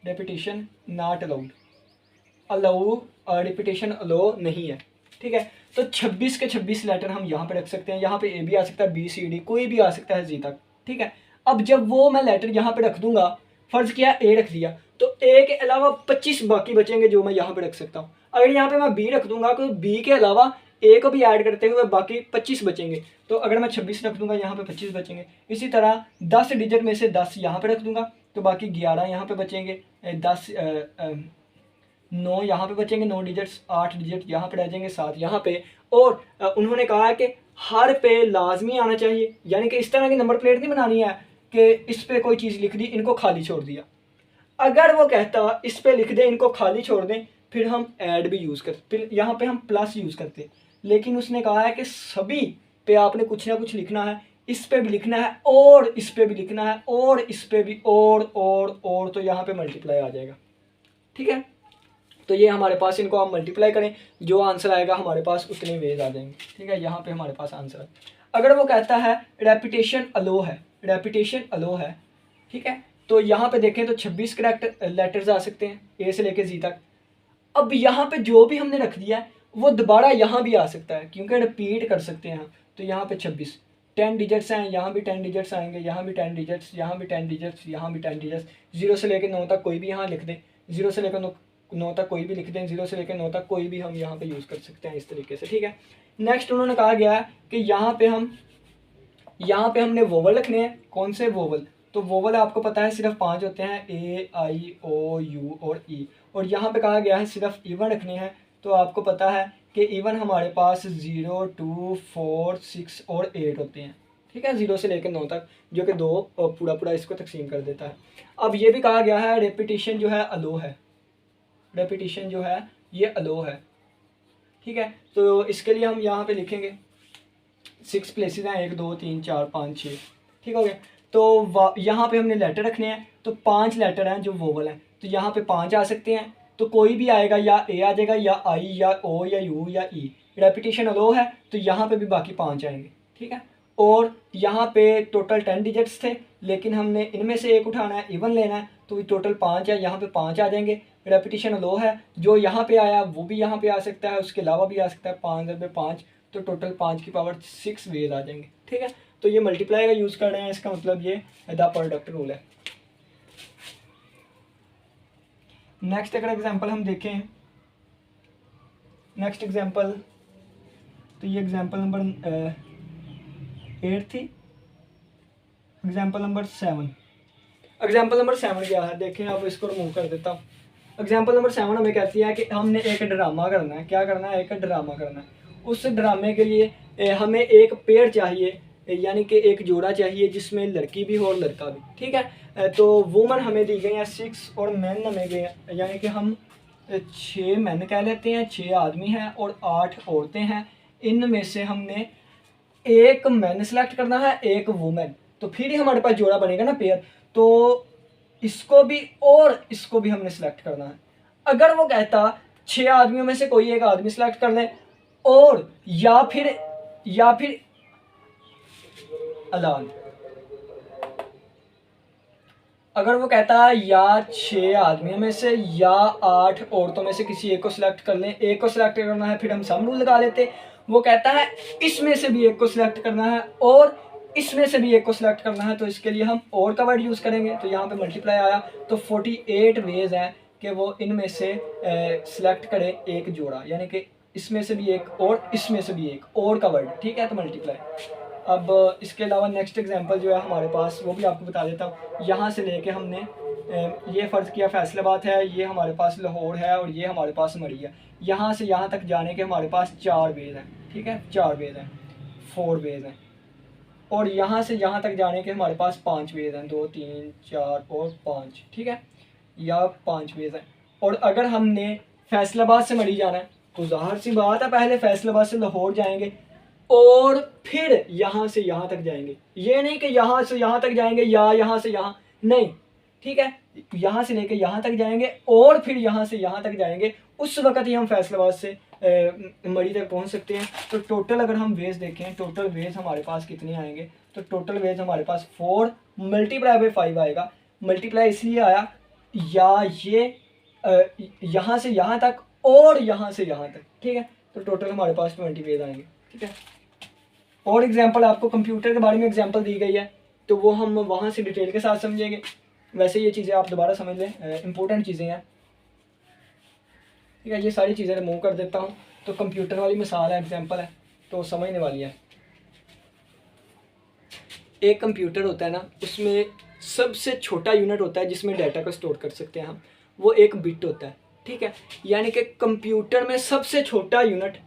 repetition not allowed, allow repetition allow नहीं है, ठीक है, तो 26 के 26 लेटर हम यहाँ पे रख सकते हैं। यहाँ पे ए भी आ सकता है, बी सी डी कोई भी आ सकता है जी तक, ठीक है। अब जब वो मैं लेटर यहाँ पे रख दूंगा, फर्ज किया ए रख दिया, तो ए के अलावा 25 बाकी बचेंगे जो मैं यहाँ पे रख सकता हूँ। अगर यहाँ पे मैं बी रख दूंगा तो बी के अलावा ए को भी ऐड करते हुए बाकी 25 बचेंगे। तो अगर मैं 26 रख दूंगा यहाँ पे 25 बचेंगे। इसी तरह 10 डिजिट में से 10 यहाँ पे रख दूंगा तो बाकी 11 यहाँ पे बचेंगे, 9 यहाँ पे बचेंगे, 9 डिजिट्स, 8 डिजिट यहाँ पे रह जाएंगे, 7 यहाँ पे। और उन्होंने कहा है कि हर पे लाजमी आना चाहिए, यानी कि इस तरह की नंबर प्लेट नहीं बनानी है कि इस पे कोई चीज़ लिख दी इनको खाली छोड़ दिया। अगर वो कहता इस पे लिख दें इनको खाली छोड़ दें, फिर हम ऐड भी यूज़ करते, फिर यहाँ पे हम प्लस यूज़ करते, लेकिन उसने कहा है कि सभी पे आपने कुछ ना कुछ लिखना है, इस पे भी लिखना है और इस पे भी लिखना है और इस पे भी और तो यहाँ पे मल्टीप्लाई आ जाएगा, ठीक है। तो ये हमारे पास, इनको आप मल्टीप्लाई करें, जो आंसर आएगा हमारे पास उतने वेज आ जाएंगे, ठीक है। यहाँ पे हमारे पास आंसर है। अगर वो कहता है रेपिटेशन अलो है, रेपिटेशन अलो है, ठीक है, तो यहाँ पे देखें तो 26 करेक्ट लेटर्स आ सकते हैं ए से लेके जी तक। अब यहाँ पे जो भी हमने रख दिया है वो दोबारा यहाँ भी आ सकता है, क्योंकि रिपीट कर सकते हैं। तो यहाँ पे 26 10 डिजिट्स हैं, यहाँ भी 10 डिजिट्स आएंगे, यहाँ भी 10 डिजिट्स, यहाँ भी 10 डिजिट्स, यहाँ भी 10 डिजिट्स। 0 से लेकर 9 तक कोई भी यहाँ लिख दें, 0 से लेकर 9 तक कोई भी लिख दें, 0 से लेकर 9 तक कोई भी हम यहाँ पे यूज़ कर सकते हैं इस तरीके से, ठीक है। नेक्स्ट उन्होंने कहा गया है कि यहाँ पे हमने वोवल रखने हैं। कौन से वोवल? तो वोवल आपको पता है सिर्फ 5 होते हैं, ए आई ओ यू और ई। और यहाँ पे कहा गया है सिर्फ इवन रखने हैं। तो आपको पता है कि इवन हमारे पास 0, 2, 4, 6 और 8 होते हैं, ठीक है, 0 से लेकर 9 तक, जो कि 2 पूरा इसको तकसीम कर देता है। अब ये भी कहा गया है रेपिटेशन जो है अलो है, रेपिटेशन जो है ये अलो है, ठीक है। तो इसके लिए हम यहाँ पे लिखेंगे 6 प्लेसेस हैं, 1, 2, 3, 4, 5, 6, ठीक हो गया। तो यहाँ पे हमने लेटर रखने हैं, तो 5 लेटर हैं जो वोवल हैं, तो यहाँ पे 5 आ सकते हैं। तो कोई भी आएगा, या ए आ जाएगा, या आई, या ओ, या यू, या ई। रेपिटेशन अलो है तो यहाँ पे भी बाकी 5 आएंगे, ठीक है। और यहाँ पे टोटल 10 डिजिट्स थे, लेकिन हमने इनमें से एक उठाना है, इवन लेना है, तो टोटल 5 है, यहाँ पे 5 आ जाएंगे। रेपिटेशन लो है, जो यहाँ पे आया वो भी यहाँ पे आ सकता है, उसके अलावा भी आ सकता है, 5 में 5, तो टोटल 5 की पावर 6 वेज आ जाएंगे, ठीक है। तो ये मल्टीप्लाई का यूज़ कर रहे हैं, इसका मतलब ये द प्रोडक्ट रूल है। नेक्स्ट अगर एग्जांपल हम देखें, नेक्स्ट एग्जांपल, तो ये एग्जांपल नंबर 8 थी। एग्जांपल नंबर 7, एग्जांपल नंबर 7 क्या है देखें, आप इसको रिमूव कर देता हूँ। एग्जांपल नंबर 7 हमें कहती है कि हमने एक ड्रामा करना है। क्या करना है? एक ड्रामा करना है। उस ड्रामे के लिए हमें एक पेयर चाहिए, यानी कि एक जोड़ा चाहिए जिसमें लड़की भी हो और लड़का भी, ठीक है। तो वुमन हमें दी गई हैं 6 और मैन हमें गए हैं, यानी कि हम 6 मैन कह लेते हैं, 6 आदमी हैं और 8 औरतें हैं। इनमें से हमने एक मैन सेलेक्ट करना है, एक वुमेन, तो फिर ही हमारे पास जोड़ा बनेगा ना, पेयर। तो इसको भी और इसको भी हमने सेलेक्ट करना है। अगर वो कहता 6 आदमियों में से कोई एक आदमी सेलेक्ट कर ले, और या फिर अलान, अगर वो कहता है या 6 आदमियों में से या 8 औरतों में से किसी एक को सिलेक्ट कर लें, एक को सिलेक्ट करना है, फिर हम सम रूल लगा लेते। वो कहता है इसमें से भी एक को सिलेक्ट करना है और इसमें से भी एक को सिलेक्ट करना है, तो इसके लिए हम और का वर्ड यूज़ करेंगे। तो यहाँ पे मल्टीप्लाई आया, तो 48 वेज हैं कि वो इनमें से सिलेक्ट करे एक जोड़ा, यानी कि इसमें से भी एक और इसमें से भी एक और का वर्ड, ठीक है। तो मल्टीप्लाई। अब इसके अलावा नेक्स्ट एग्जांपल जो है हमारे पास, वो भी आपको बता देता हूँ। यहाँ से लेके हमने ये फ़र्ज़ किया फैसलाबाद है, ये हमारे पास लाहौर है और ये हमारे पास मरी है। यहाँ से यहाँ तक जाने के हमारे पास 4 वेज हैं, ठीक है, 4 वेज हैं, 4 वेज हैं। और यहाँ से यहाँ तक जाने के हमारे पास 5 वेज हैं, 2, 3, 4 और 5, ठीक है, या 5 वेज हैं। और अगर हमने फैसलाबाद से मरी जाना है तो ज़ाहिर सी बात है पहले फैसलाबाद से लाहौर जाएंगे और फिर यहाँ से यहाँ तक जाएंगे। ये नहीं कि यहाँ से यहाँ तक जाएंगे या यहाँ से यहाँ, नहीं, ठीक है, यहाँ से लेकर यहाँ तक जाएंगे और फिर यहाँ से यहाँ तक जाएंगे। उस वक़्त ही हम फैसलाबाद से मरी तक पहुँच सकते हैं। तो टोटल अगर हम वेज देखें, टोटल वेज हमारे पास कितने आएंगे, तो टोटल वेज हमारे पास 4 मल्टीप्लाई बाई 5 आएगा। मल्टीप्लाई इसलिए आया या ये यहाँ से यहाँ तक और यहाँ से यहाँ तक, ठीक है। तो टोटल हमारे पास 20 वेज आएंगे, ठीक है। और एग्जांपल आपको कंप्यूटर के बारे में एग्जांपल दी गई है तो वो हम वहाँ से डिटेल के साथ समझेंगे। वैसे ये चीज़ें आप दोबारा समझ लें, इंपॉर्टेंट चीज़ें हैं, ठीक है। ये सारी चीज़ें रिमूव कर देता हूँ। तो कंप्यूटर वाली मिसाल है, एग्जांपल है, तो समझने वाली है। एक कंप्यूटर होता है ना, उसमें सबसे छोटा यूनिट होता है जिसमें डाटा को स्टोर कर सकते हैं हम, वो एक बिट होता है, ठीक है। यानी कि कंप्यूटर में सबसे छोटा यूनिट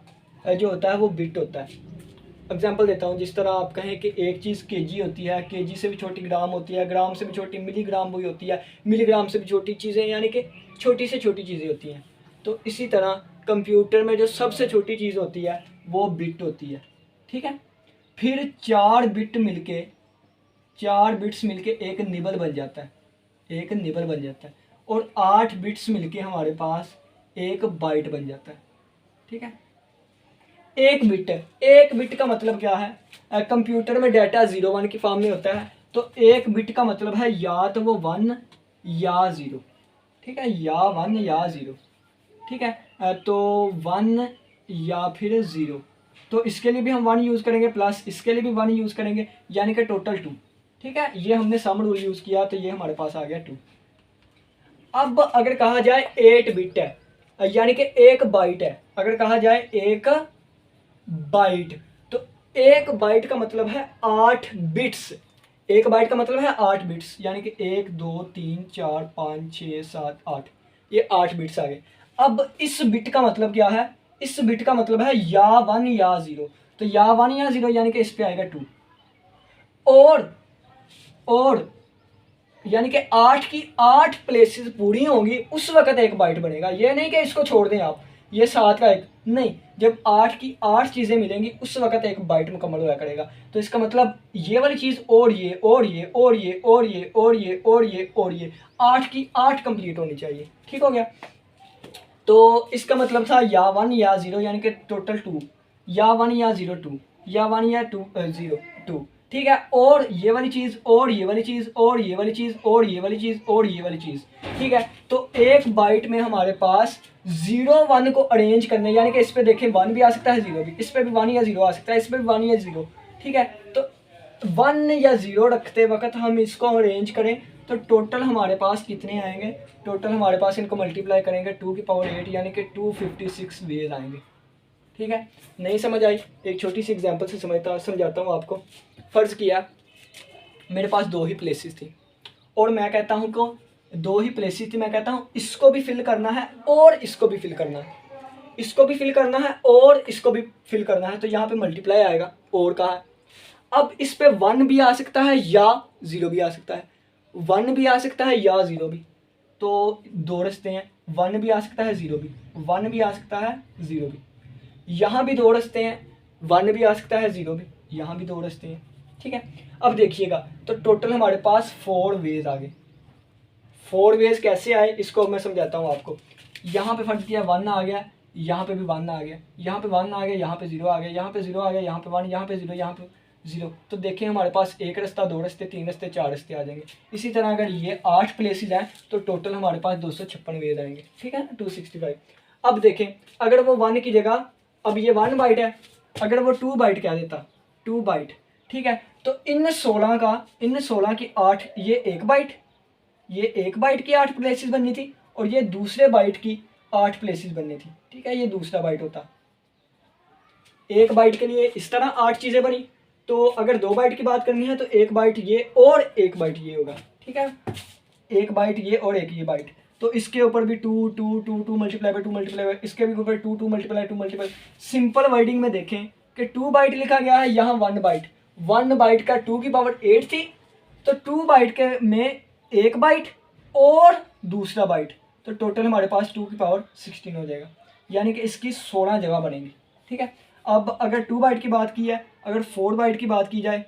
जो होता है वो बिट होता है। एग्जांपल देता हूँ, जिस तरह आप कहें कि एक चीज़ केजी होती है, केजी से भी छोटी ग्राम होती है, ग्राम से भी छोटी मिलीग्राम भी होती है, मिलीग्राम से भी छोटी चीज़ें, यानी कि छोटी से छोटी चीज़ें होती हैं। तो इसी तरह कंप्यूटर में जो सबसे छोटी चीज़ होती है वो बिट होती है, ठीक है। फिर 4 बिट्स मिलके एक निबल बन जाता है, एक निबल बन जाता है, और 8 बिट्स मिलके हमारे पास एक बाइट बन जाता है, ठीक है। एक बिट का मतलब क्या है, कंप्यूटर में डाटा 0 1 की फॉर्म में होता है, तो एक बिट का मतलब है या तो वो 1 या 0, ठीक है, या 1 या 0, ठीक है। तो 1 या फिर 0, तो इसके लिए भी हम 1 यूज़ करेंगे, प्लस इसके लिए भी 1 यूज़ करेंगे, यानी कि टोटल 2, ठीक है। ये हमने सम रूल यूज़ किया तो ये हमारे पास आ गया 2। अब अगर कहा जाए 8 बिट है, यानी कि एक बाइट है, अगर कहा जाए एक बाइट, तो एक बाइट का मतलब है 8 बिट्स, एक बाइट का मतलब है 8 बिट्स, यानी कि 1 2 3 4 5 6 7 8, ये 8 बिट्स आ गए। अब इस बिट का मतलब क्या है, इस बिट का मतलब है या 1 या 0, तो या 1 या 0 यानी कि इस पे आएगा 2, और यानी कि 8 की 8 प्लेसेस पूरी होंगी उस वक्त एक बाइट बनेगा। ये नहीं कि इसको छोड़ दें आप, ये 7 का एक नहीं, जब 8 की 8 चीज़ें मिलेंगी उस वक्त एक बाइट मुकम्मल हुआ करेगा। तो इसका मतलब ये वाली चीज़ और ये और ये और ये और ये और ये और ये और ये 8 की 8 कंप्लीट होनी चाहिए, ठीक हो गया। तो इसका मतलब था या 1 या 0, यानी कि टोटल 2, या 1 या 0 2, या 1 या 2 0 2, ठीक है। और ये वाली चीज़ और ये वाली चीज़ और ये वाली चीज़ और ये वाली चीज़ और ये वाली चीज़, ठीक है। तो एक बाइट में हमारे पास 0 1 को अरेंज करने, यानी कि इस पे देखें 1 भी आ सकता है 0 भी, इस पे भी 1 या 0 आ सकता है, इस पे भी 1 या 0, ठीक है। तो 1 या 0 रखते वक्त हम इसको अरेंज करें तो टोटल हमारे पास कितने आएंगे, टोटल हमारे पास इनको मल्टीप्लाई करेंगे 2 की पावर 8, यानी कि 256 वेज आएंगे, ठीक है। नहीं समझ आई, एक छोटी सी एग्जांपल से समझाता हूँ आपको। फ़र्ज़ किया मेरे पास 2 ही प्लेसेस थी और मैं कहता हूँ को 2 ही प्लेसेस थी, मैं कहता हूँ इसको भी फिल करना है और इसको भी फिल करना है, इसको भी फिल करना है और इसको भी फिल करना है, तो यहाँ पे मल्टीप्लाई आएगा और कहा है। अब इस पे 1 भी आ सकता है या 0 भी आ सकता है, 1 भी आ सकता है या 0 भी, तो 2 रास्ते हैं, 1 भी आ सकता है 0 भी, 1 भी आ सकता है 0 भी, यहाँ भी 2 रास्ते हैं, 1 भी आ सकता है 0 भी, यहाँ भी 2 रास्ते हैं, ठीक है। अब देखिएगा तो टोटल हमारे पास 4 वेज आ गए। 4 वेज कैसे आए इसको मैं समझाता हूँ आपको। यहाँ पे फर्ज किया 1 आ गया, यहाँ पे भी 1 आ गया, यहाँ पे 1 आ गया, यहाँ पे 0 आ गया, यहाँ पे 0 आ गया, यहाँ पे 1, यहाँ पे 0, यहाँ पे 0। तो देखें हमारे पास एक रास्ता, 2 रास्ते, 3 रास्ते, 4 रास्ते आ जाएंगे। इसी तरह अगर ये 8 प्लेसेस हैं तो टोटल हमारे पास 256 वेज आएंगे, ठीक है, 265। अब देखें अगर वो 1 की जगह, अब ये 1 बाइट है, अगर वो 2 बाइट क्या देता, 2 बाइट, ठीक है। तो इन 16 की 8, ये 1 बाइट, ये 1 बाइट की 8 प्लेसेस बननी थी और ये दूसरे बाइट की 8 प्लेसेस बननी थी, ठीक है। ये दूसरा बाइट होता, 1 बाइट के लिए इस तरह 8 चीज़ें बनी। तो अगर 2 बाइट की बात करनी है तो 1 बाइट ये और 1 बाइट ये होगा, ठीक है, 1 बाइट ये और एक ये बाइट। तो इसके ऊपर भी 2 2 2 2 मल्टीप्लाई बाई 2 मल्टीप्लाई बाई, इसके भी ऊपर 2 2 मल्टीप्लाई 2 मल्टीप्लाई। सिंपल वर्डिंग में देखें कि 2 बाइट लिखा गया है, यहाँ 1 बाइट, 1 बाइट का 2 की पावर 8 थी, तो 2 बाइट के में 1 बाइट और दूसरा बाइट, तो टोटल हमारे पास 2 की पावर 16 हो जाएगा। यानी कि इसकी 16 जगह बनेंगी। ठीक है, अब अगर 2 बाइट की बात की है, अगर 4 बाइट की बात की जाए,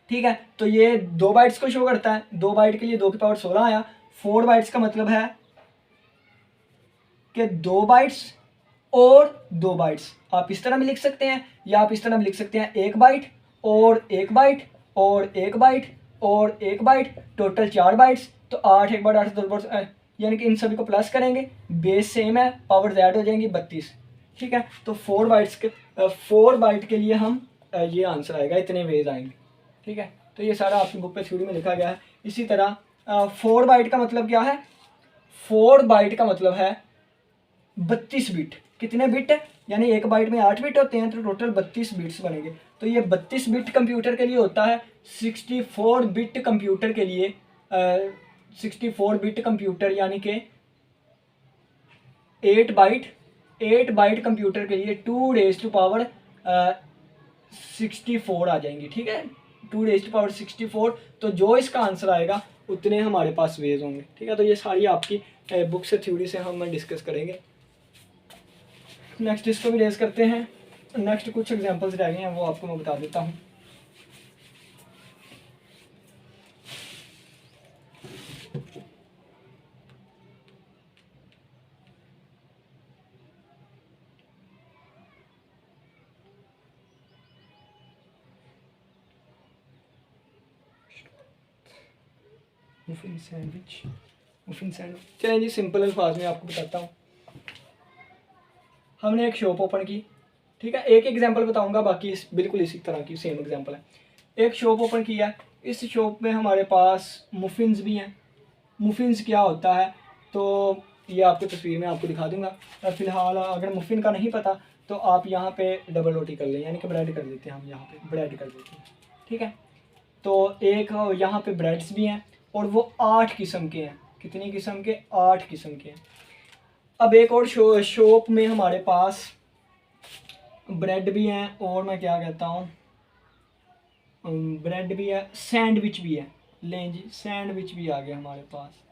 ठीक है, तो ये 2 बाइट्स को शो करता है। 2 बाइट के लिए 2 की पावर 16 आया। 4 बाइट्स का मतलब है कि 2 बाइट्स और 2 बाइट्स। आप इस तरह भी लिख सकते हैं या आप इस तरह भी लिख सकते हैं 1 बाइट और 1 बाइट और 1 बाइट और 1 बाइट, टोटल 4 बाइट्स। तो 8 1 बार 8 2 बार, यानी कि इन सभी को प्लस करेंगे, बेस सेम है, पावर ऐड हो जाएंगी 32। ठीक है, तो 4 बाइट के लिए हम ये आंसर आएगा, इतने वेज आएंगे। ठीक है, तो ये सारा आपकी बुक पे थ्योरी में लिखा गया है। इसी तरह 4 बाइट का मतलब क्या है? 4 बाइट का मतलब है 32 बिट। कितने बिट है? यानी 1 बाइट में 8 बिट होते हैं, तो टोटल 32 बिट्स बनेंगे। तो ये 32 बिट कंप्यूटर के लिए होता है। 64 बिट कंप्यूटर के लिए 64 बिट कंप्यूटर यानी कि 8 बाइट कंप्यूटर के लिए 2 रेज़ टू पावर 64 आ जाएंगी। ठीक है, 2 रेज़ टू पावर 64। तो जो इसका आंसर आएगा उतने हमारे पास वेज होंगे। ठीक है, तो ये सारी आपकी बुक से थ्योरी से हम डिस्कस करेंगे। नेक्स्ट इसको भी रेज करते हैं। नेक्स्ट कुछ एग्जांपल्स रह गए हैं, वो आपको मैं बता देता हूँ। मुफिन सैंडविच, चलें जी, सिंपल अल्फाज में आपको बताता हूँ। हमने एक शॉप ओपन की। ठीक है, एक एग्जांपल बताऊंगा, बाकी बिल्कुल इसी तरह की सेम एग्जांपल है। एक शॉप ओपन किया, इस शॉप में हमारे पास मुफिन्स भी हैं। मुफिन्स क्या होता है तो ये आपको तस्वीर में आपको दिखा दूंगा। फ़िलहाल अगर मुफिन का नहीं पता तो आप यहाँ पे डबल रोटी कर लें, यानी कि ब्रेड कर लेते हैं, हम यहाँ पे ब्रेड कर देते हैं। ठीक है, तो एक यहाँ पे ब्रेड्स भी हैं और वो 8 किस्म के हैं। कितनी किस्म के? 8 किस्म के हैं। अब एक और शॉप में हमारे पास ब्रेड भी हैं और मैं क्या कहता हूँ, ब्रेड भी है, सैंडविच भी है। लें जी, सैंडविच भी आ गया हमारे पास।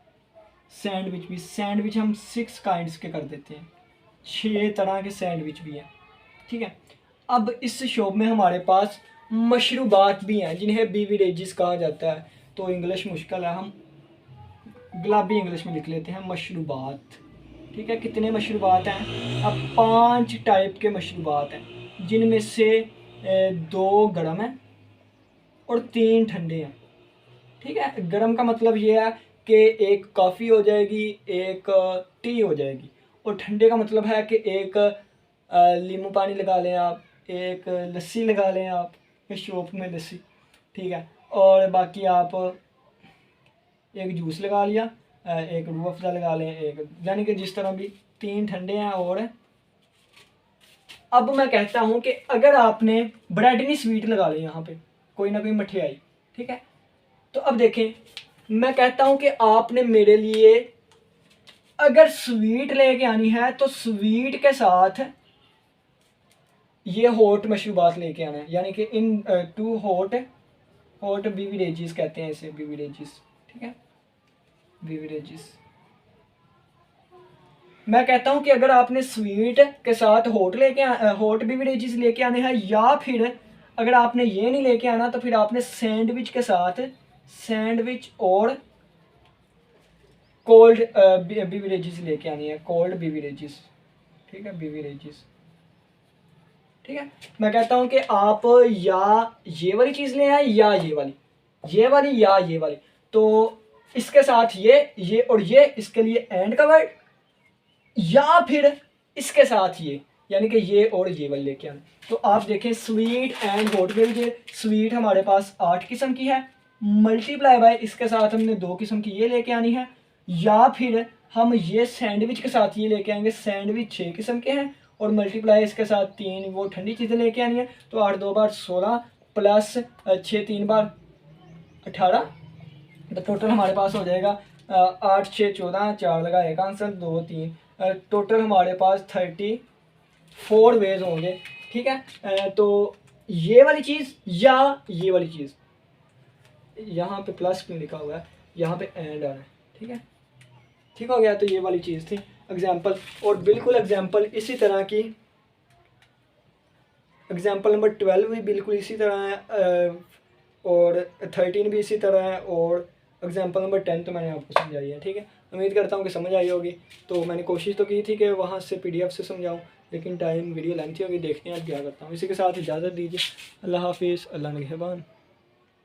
सैंडविच हम 6 काइंड्स के कर देते हैं, 6 तरह के सैंडविच भी हैं। ठीक है, अब इस शॉप में हमारे पास मशरूबात भी हैं जिन्हें बीवरेजेस कहा जाता है। तो इंग्लिश मुश्किल है, हम गुलाबी इंग्लिश में लिख लेते हैं मशरूबात। ठीक है, कितने मशरूबात हैं? अब 5 टाइप के मशरूबात हैं, जिनमें से 2 गर्म हैं और 3 ठंडे हैं। ठीक है, गर्म का मतलब ये है कि एक कॉफ़ी हो जाएगी, एक टी हो जाएगी, और ठंडे का मतलब है कि एक नींबू पानी लगा लें आप, एक लस्सी लगा लें आप, इस शॉप में लस्सी। ठीक है, और बाकी आप एक जूस लगा लिया, एक रूह अफ़ज़ा लगा लें, एक, यानी कि जिस तरह भी 3 ठंडे हैं। और अब मैं कहता हूँ कि अगर आपने ब्रेड नहीं स्वीट लगा लें यहाँ पे, कोई ना कोई मठियाई। ठीक है, तो अब देखें, मैं कहता हूँ कि आपने मेरे लिए अगर स्वीट लेके आनी है तो स्वीट के साथ ये हॉट मशरूबात लेके आना है, यानी कि इन 2 हॉट बीवरेजेस कहते हैं इसे, बीवरेजेस। ठीक है, बीवरेजेस। मैं कहता हूँ कि अगर आपने स्वीट के साथ हॉट बीवरेजेस लेके आने हैं, या फिर अगर आपने ये नहीं लेके आना तो फिर आपने सैंडविच के साथ सैंडविच और कोल्ड बीवरेजेस लेके आनी है, कोल्ड बीवरेजेस। ठीक है, बीवरेजेस। ठीक है, मैं कहता हूँ कि आप या ये वाली चीज़ ले आए या ये वाली या ये वाली। तो इसके साथ ये और ये, इसके लिए एंड का वर्ड, या फिर इसके साथ ये, यानी कि ये और ये वाली लेके आना। तो आप देखें, sweet and hot beverage. Sweet हमारे पास 8 किस्म की है, मल्टीप्लाई बाय इसके साथ हमने 2 किस्म की ये लेके आनी है, या फिर हम ये सैंडविच के साथ ये लेके आएंगे, सैंडविच 6 किस्म के हैं, और मल्टीप्लाई इसके साथ 3 वो ठंडी चीज़ें लेके आनी है। तो 8 2 बार 16 प्लस 6 3 बार 18, तो टोटल हमारे पास हो जाएगा 8 6 14, 4 लगा एक आंसर, 2 3, टोटल हमारे पास 34 वेज होंगे। ठीक है, तो ये वाली चीज़ या ये वाली चीज़, यहाँ पे प्लस क्यों लिखा हुआ है, यहाँ पे एंड आ रहा है। ठीक है, ठीक हो गया, तो ये वाली चीज़ थी। एग्जाम्पल, और बिल्कुल एग्जाम्पल इसी तरह की, एग्जाम्पल नंबर 12 भी बिल्कुल इसी तरह है, और 13 भी इसी तरह है, और एग्जाम्पल नंबर 10 तो मैंने आपको समझाई है। ठीक है, उम्मीद करता हूँ कि समझ आई होगी। तो मैंने कोशिश तो की थी कि वहाँ से PDF से समझाऊँ, लेकिन टाइम वीडियो लेंथी होगी, देखते हैं अब क्या करता हूँ। इसी के साथ इजाज़त दीजिए। अल्लाह हाफिज़, अल्लाह निगहबान।